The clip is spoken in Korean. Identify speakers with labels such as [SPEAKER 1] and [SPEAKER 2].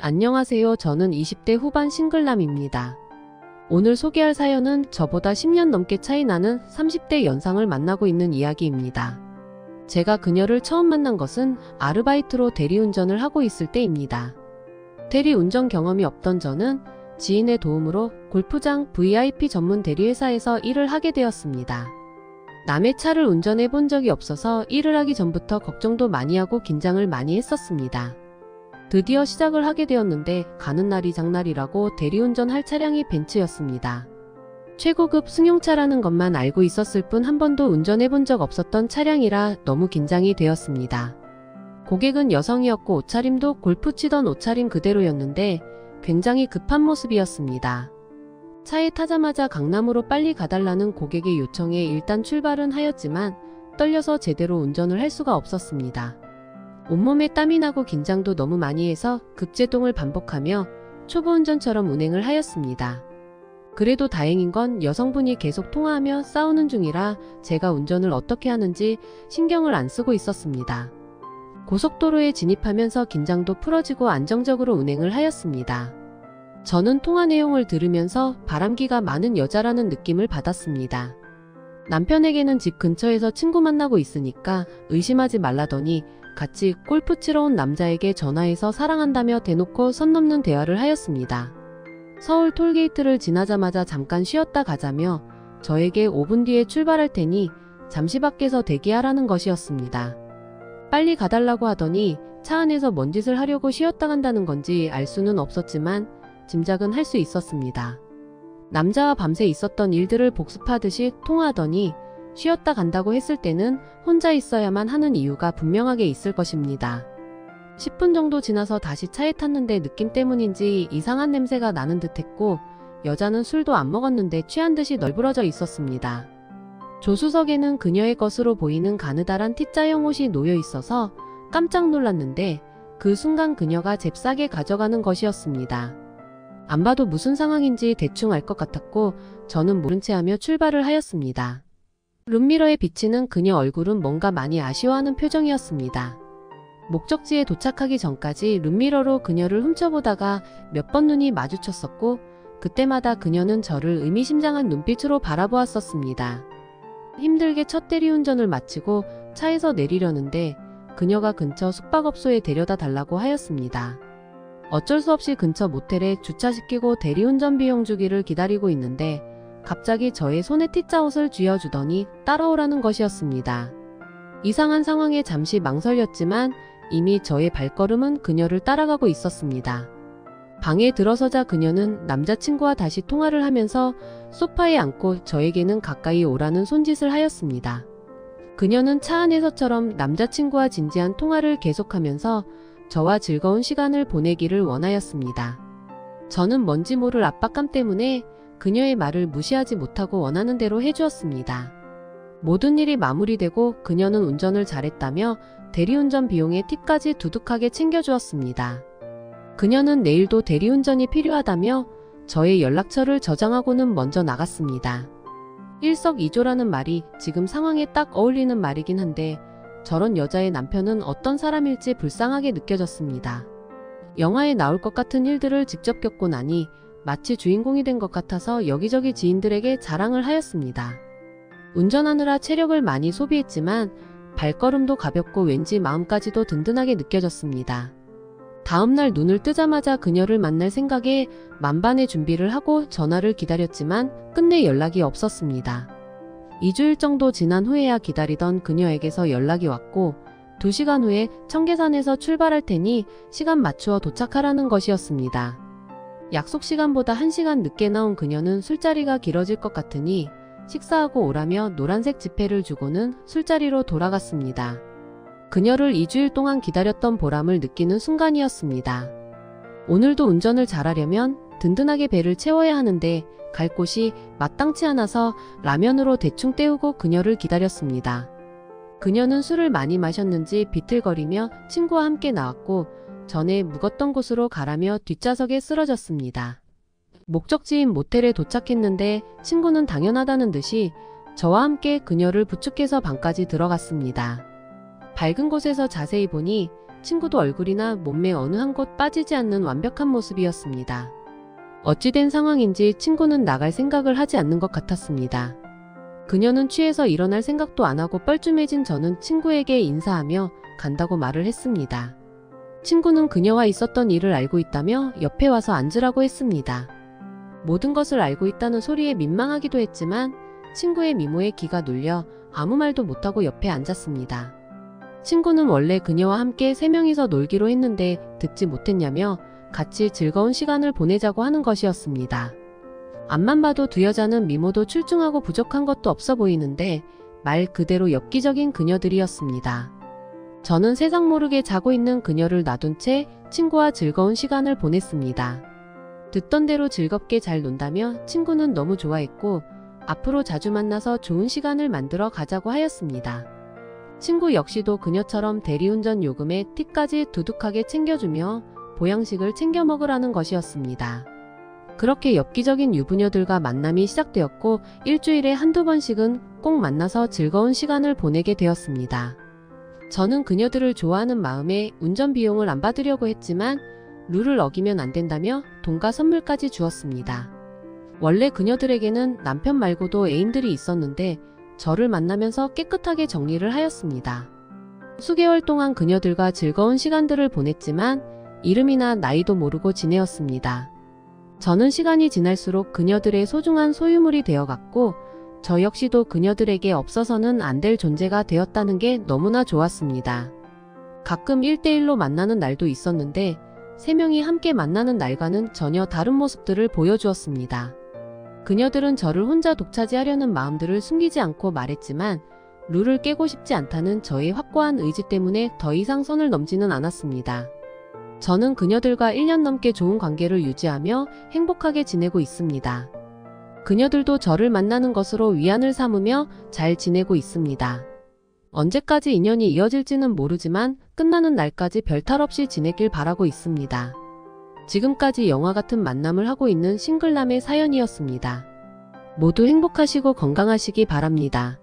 [SPEAKER 1] 안녕하세요. 저는 20대 후반 싱글남입니다. 오늘 소개할 사연은 저보다 10년 넘게 차이 나는 30대 연상을 만나고 있는 이야기입니다. 제가 그녀를 처음 만난 것은 아르바이트로 대리운전을 하고 있을 때입니다. 대리운전 경험이 없던 저는 지인의 도움으로 골프장 VIP 전문 대리회사에서 일을 하게 되었습니다. 남의 차를 운전해 본 적이 없어서 일을 하기 전부터 걱정도 많이 하고 긴장을 많이 했었습니다. 드디어 시작을 하게 되었는데 가는 날이 장날이라고 대리운전 할 차량이 벤츠였습니다. 최고급 승용차라는 것만 알고 있었을 뿐 한 번도 운전해 본 적 없었던 차량이라 너무 긴장이 되었습니다. 고객은 여성이었고 옷차림도 골프 치던 옷차림 그대로였는데 굉장히 급한 모습이었습니다. 차에 타자마자 강남으로 빨리 가달라는 고객의 요청에 일단 출발은 하였지만 떨려서 제대로 운전을 할 수가 없었습니다. 온몸에 땀이 나고 긴장도 너무 많이 해서 급제동을 반복하며 초보 운전처럼 운행을 하였습니다. 그래도 다행인 건 여성분이 계속 통화하며 싸우는 중이라 제가 운전을 어떻게 하는지 신경을 안 쓰고 있었습니다. 고속도로에 진입하면서 긴장도 풀어지고 안정적으로 운행을 하였습니다. 저는 통화 내용을 들으면서 바람기가 많은 여자라는 느낌을 받았습니다. 남편에게는 집 근처에서 친구 만나고 있으니까 의심하지 말라더니 같이 골프 치러 온 남자에게 전화해서 사랑한다며 대놓고 선 넘는 대화를 하였습니다. 서울 톨게이트를 지나자마자 잠깐 쉬었다 가자며 저에게 5분 뒤에 출발할 테니 잠시 밖에서 대기하라는 것이었습니다. 빨리 가달라고 하더니 차 안에서 뭔 짓을 하려고 쉬었다 간다는 건지 알 수는 없었지만 짐작은 할 수 있었습니다. 남자와 밤새 있었던 일들을 복습하듯이 통화하더니 쉬었다 간다고 했을 때는 혼자 있어야만 하는 이유가 분명하게 있을 것입니다. 10분 정도 지나서 다시 차에 탔는데 느낌 때문인지 이상한 냄새가 나는 듯 했고 여자는 술도 안 먹었는데 취한 듯이 널브러져 있었습니다. 조수석에는 그녀의 것으로 보이는 가느다란 T자형 옷이 놓여 있어서 깜짝 놀랐는데 그 순간 그녀가 잽싸게 가져가는 것이었습니다. 안 봐도 무슨 상황인지 대충 알 것 같았고 저는 모른 채 하며 출발을 하였습니다. 룸미러에 비치는 그녀 얼굴은 뭔가 많이 아쉬워하는 표정이었습니다. 목적지에 도착하기 전까지 룸미러로 그녀를 훔쳐보다가 몇 번 눈이 마주쳤었고 그때마다 그녀는 저를 의미심장한 눈빛으로 바라보았었습니다. 힘들게 첫 대리운전을 마치고 차에서 내리려는데 그녀가 근처 숙박업소에 데려다 달라고 하였습니다. 어쩔 수 없이 근처 모텔에 주차시키고 대리운전 비용 주기를 기다리고 있는데 갑자기 저의 손에 T자 옷을 쥐어주더니 따라오라는 것이었습니다. 이상한 상황에 잠시 망설였지만 이미 저의 발걸음은 그녀를 따라가고 있었습니다. 방에 들어서자 그녀는 남자친구와 다시 통화를 하면서 소파에 앉고 저에게는 가까이 오라는 손짓을 하였습니다. 그녀는 차 안에서처럼 남자친구와 진지한 통화를 계속하면서 저와 즐거운 시간을 보내기를 원하였습니다. 저는 뭔지 모를 압박감 때문에 그녀의 말을 무시하지 못하고 원하는 대로 해주었습니다. 모든 일이 마무리되고 그녀는 운전을 잘했다며 대리운전 비용의 팁까지 두둑하게 챙겨주었습니다. 그녀는 내일도 대리운전이 필요하다며 저의 연락처를 저장하고는 먼저 나갔습니다. 일석이조라는 말이 지금 상황에 딱 어울리는 말이긴 한데 저런 여자의 남편은 어떤 사람일지 불쌍하게 느껴졌습니다. 영화에 나올 것 같은 일들을 직접 겪고 나니 마치 주인공이 된 것 같아서 여기저기 지인들에게 자랑을 하였습니다. 운전하느라 체력을 많이 소비했지만 발걸음도 가볍고 왠지 마음까지도 든든하게 느껴졌습니다. 다음날 눈을 뜨자마자 그녀를 만날 생각에 만반의 준비를 하고 전화를 기다렸지만 끝내 연락이 없었습니다. 2주일 정도 지난 후에야 기다리던 그녀에게서 연락이 왔고 2시간 후에 청계산에서 출발할 테니 시간 맞추어 도착하라는 것이었습니다. 약속 시간보다 1시간 늦게 나온 그녀는 술자리가 길어질 것 같으니 식사하고 오라며 노란색 지폐를 주고는 술자리로 돌아갔습니다. 그녀를 2주일 동안 기다렸던 보람을 느끼는 순간이었습니다. 오늘도 운전을 잘하려면 든든하게 배를 채워야 하는데 갈 곳이 마땅치 않아서 라면으로 대충 때우고 그녀를 기다렸습니다. 그녀는 술을 많이 마셨는지 비틀거리며 친구와 함께 나왔고 전에 묵었던 곳으로 가라며 뒷좌석에 쓰러졌습니다. 목적지인 모텔에 도착했는데 친구는 당연하다는 듯이 저와 함께 그녀를 부축해서 방까지 들어갔습니다. 밝은 곳에서 자세히 보니 친구도 얼굴이나 몸매 어느 한 곳 빠지지 않는 완벽한 모습이었습니다. 어찌된 상황인지 친구는 나갈 생각을 하지 않는 것 같았습니다. 그녀는 취해서 일어날 생각도 안 하고 뻘쭘해진 저는 친구에게 인사하며 간다고 말을 했습니다. 친구는 그녀와 있었던 일을 알고 있다며 옆에 와서 앉으라고 했습니다. 모든 것을 알고 있다는 소리에 민망하기도 했지만 친구의 미모에 기가 눌려 아무 말도 못하고 옆에 앉았습니다. 친구는 원래 그녀와 함께 3명이서 놀기로 했는데 듣지 못했냐며 같이 즐거운 시간을 보내자고 하는 것이었습니다. 앞만 봐도 두 여자는 미모도 출중하고 부족한 것도 없어 보이는데 말 그대로 엽기적인 그녀들이었습니다. 저는 세상 모르게 자고 있는 그녀를 놔둔 채 친구와 즐거운 시간을 보냈습니다. 듣던 대로 즐겁게 잘 논다며 친구는 너무 좋아했고 앞으로 자주 만나서 좋은 시간을 만들어 가자고 하였습니다. 친구 역시도 그녀처럼 대리운전 요금에 팁까지 두둑하게 챙겨주며 보양식을 챙겨 먹으라는 것이었습니다. 그렇게 엽기적인 유부녀들과 만남이 시작되었고 일주일에 한두 번씩은 꼭 만나서 즐거운 시간을 보내게 되었습니다. 저는 그녀들을 좋아하는 마음에 운전 비용을 안 받으려고 했지만 룰을 어기면 안 된다며 돈과 선물까지 주었습니다. 원래 그녀들에게는 남편 말고도 애인들이 있었는데 저를 만나면서 깨끗하게 정리를 하였습니다. 수개월 동안 그녀들과 즐거운 시간들을 보냈지만 이름이나 나이도 모르고 지내었습니다. 저는 시간이 지날수록 그녀들의 소중한 소유물이 되어갔고 저 역시도 그녀들에게 없어서는 안 될 존재가 되었다는 게 너무나 좋았습니다. 가끔 1대1로 만나는 날도 있었는데 3명이 함께 만나는 날과는 전혀 다른 모습들을 보여주었습니다. 그녀들은 저를 혼자 독차지하려는 마음들을 숨기지 않고 말했지만 룰을 깨고 싶지 않다는 저의 확고한 의지 때문에 더 이상 선을 넘지는 않았습니다. 저는 그녀들과 1년 넘게 좋은 관계를 유지하며 행복하게 지내고 있습니다. 그녀들도 저를 만나는 것으로 위안을 삼으며 잘 지내고 있습니다. 언제까지 인연이 이어질지는 모르지만 끝나는 날까지 별탈 없이 지내길 바라고 있습니다. 지금까지 영화 같은 만남을 하고 있는 싱글남의 사연이었습니다. 모두 행복하시고 건강하시기 바랍니다.